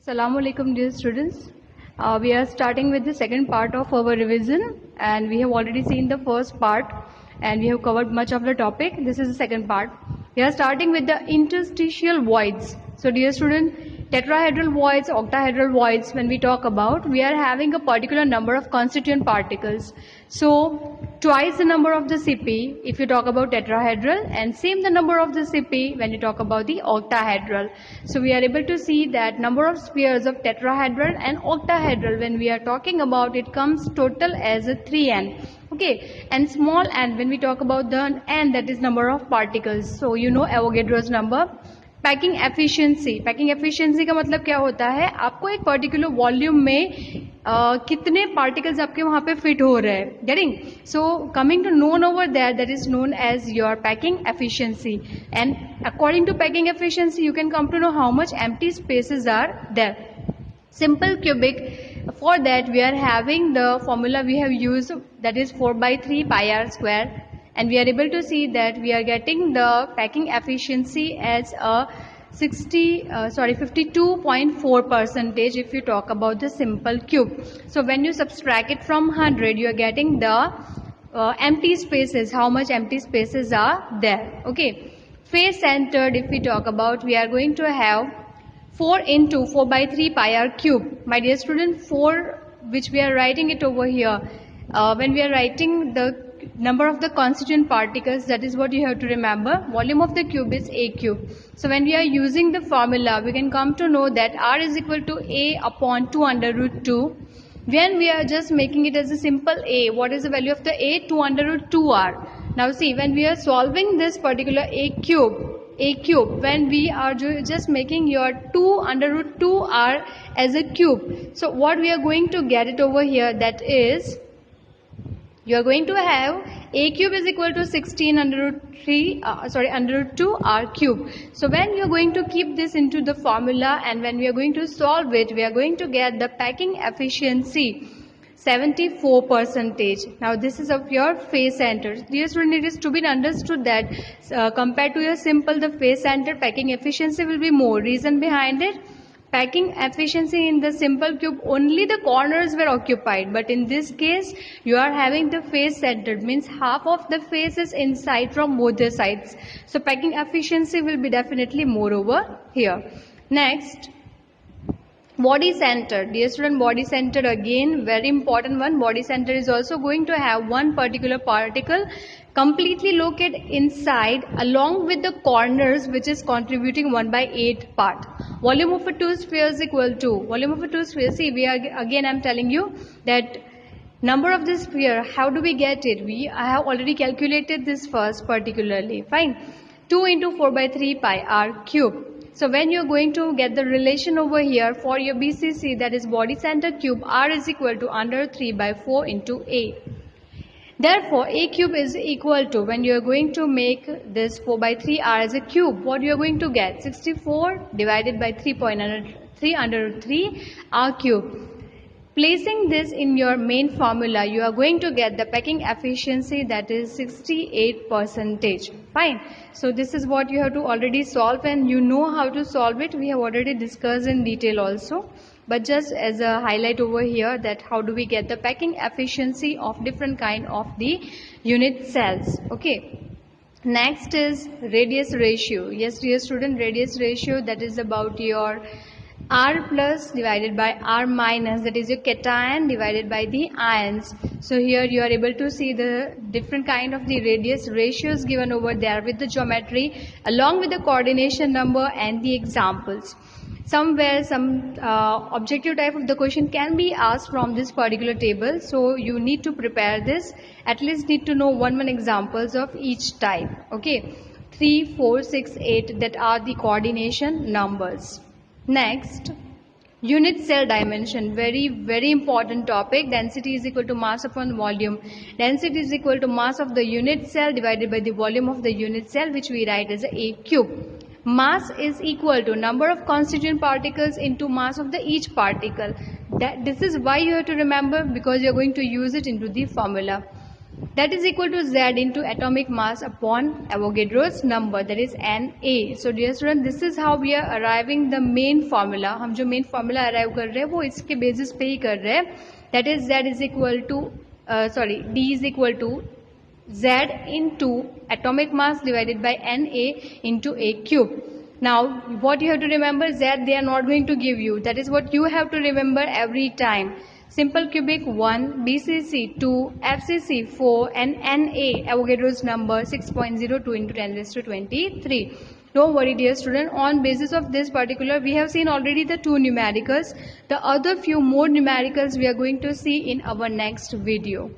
Assalamu alaikum dear students. We are starting with the second part of our revision, and we have already seen the first part and we have covered much of the topic. This is the second part. We are starting with the interstitial voids. So dear student, tetrahedral voids, octahedral voids, when we talk about, we are having a particular number of constituent particles. So twice the number of the CP if you talk about tetrahedral, and same the number of the CP when you talk about the octahedral. So we are able to see that number of spheres of tetrahedral and octahedral, when we are talking about, it comes total as a 3n. Okay, and small n when we talk about the n, that is number of particles. So you know Avogadro's number. Packing efficiency का मतलब क्या होता है, आपको एक particular volume में कितने particles आपके वहां पे फिट हो रहे हैं. Getting? So coming to known over that is known as your packing efficiency, and according to packing efficiency you can come to know how much empty spaces are there. Simple cubic, for that we are having the formula we have used, that is 4/3 pi r square, and we are able to see that we are getting the packing efficiency as a 52.4% if you talk about the simple cube. So when you subtract it from 100, you are getting the empty spaces, how much empty spaces are there. Okay, face centered, if we talk about, we are going to have 4 into 4/3 pi r cube. My dear student, 4 which we are writing it over here, when we are writing the number of the constituent particles, that is what you have to remember. Volume of the cube is a cube. So when we are using the formula, we can come to know that r is equal to a upon 2 under root 2. When we are just making it as a simple a, what is the value of the a? 2 under root 2r. Now see, when we are solving this particular a cube, when we are just making your 2 under root 2r as a cube, so what we are going to get it over here, that is you are going to have a cube is equal to 16 under root 2 r cube. So when you are going to keep this into the formula, and when we are going to solve it, we are going to get the packing efficiency 74%. Now this is of your face center. Dear student, it is to be understood that compared to your simple, the face center packing efficiency will be more. Reason behind it, packing efficiency in the simple cube, only the corners were occupied, but in this case you are having the face centered, means half of the face is inside from both the sides. So packing efficiency will be definitely more over here. Next, body center. Dear student, body center, again very important one. Body center is also going to have one particular particle completely located inside along with the corners, which is contributing 1/8 part. Volume of a two spheres equal to volume of a two sphere. See, we are again, I'm telling you that number of the sphere, how do we get it? I have already calculated this first particularly. Fine. 2 into 4/3 pi r cube. So when you are going to get the relation over here for your BCC, that is body center cube, r is equal to under 3/4 into a. Therefore, a cube is equal to, when you are going to make this 4/3 r as a cube, what you are going to get? 64 divided by 3 under 3 r cube. Placing this in your main formula, you are going to get the packing efficiency, that is 68%. Fine. So this is what you have to already solve, and you know how to solve it. We have already discussed in detail also, but just as a highlight over here, that how do we get the packing efficiency of different kind of the unit cells. Okay. Next is radius ratio. Yes dear student, radius ratio, that is about your r plus divided by r minus, that is your cation divided by the ions. So here you are able to see the different kind of the radius ratios given over there with the geometry along with the coordination number and the examples. Somewhere some objective type of the question can be asked from this particular table, so you need to prepare this, at least need to know one examples of each type. Okay, 3, 4, 6, 8, that are the coordination numbers. Next, unit cell dimension, very important topic. Density is equal to mass upon volume. Density is equal to mass of the unit cell divided by the volume of the unit cell, which we write as a cube. Mass is equal to number of constituent particles into mass of the each particle. This is why you have to remember, because you are going to use it into the formula. that is equal to Z into atomic mass upon Avogadro's number, that is Na. So dear student, this is how we are arriving the main formula. हम जो main formula arrive कर रहे हैं वो इसके basis पे ही कर रहे हैं. That is Z is equal to D is equal to Z into atomic mass divided by Na into A cube. Now what you have to remember, Z they are not going to give you. That is what you have to remember every time. Simple cubic 1, BCC 2, FCC 4 and Na Avogadro's number 6.02 into 10 raised to 23. Don't worry dear student, on basis of this particular we have seen already the two numericals. The other few more numericals we are going to see in our next video.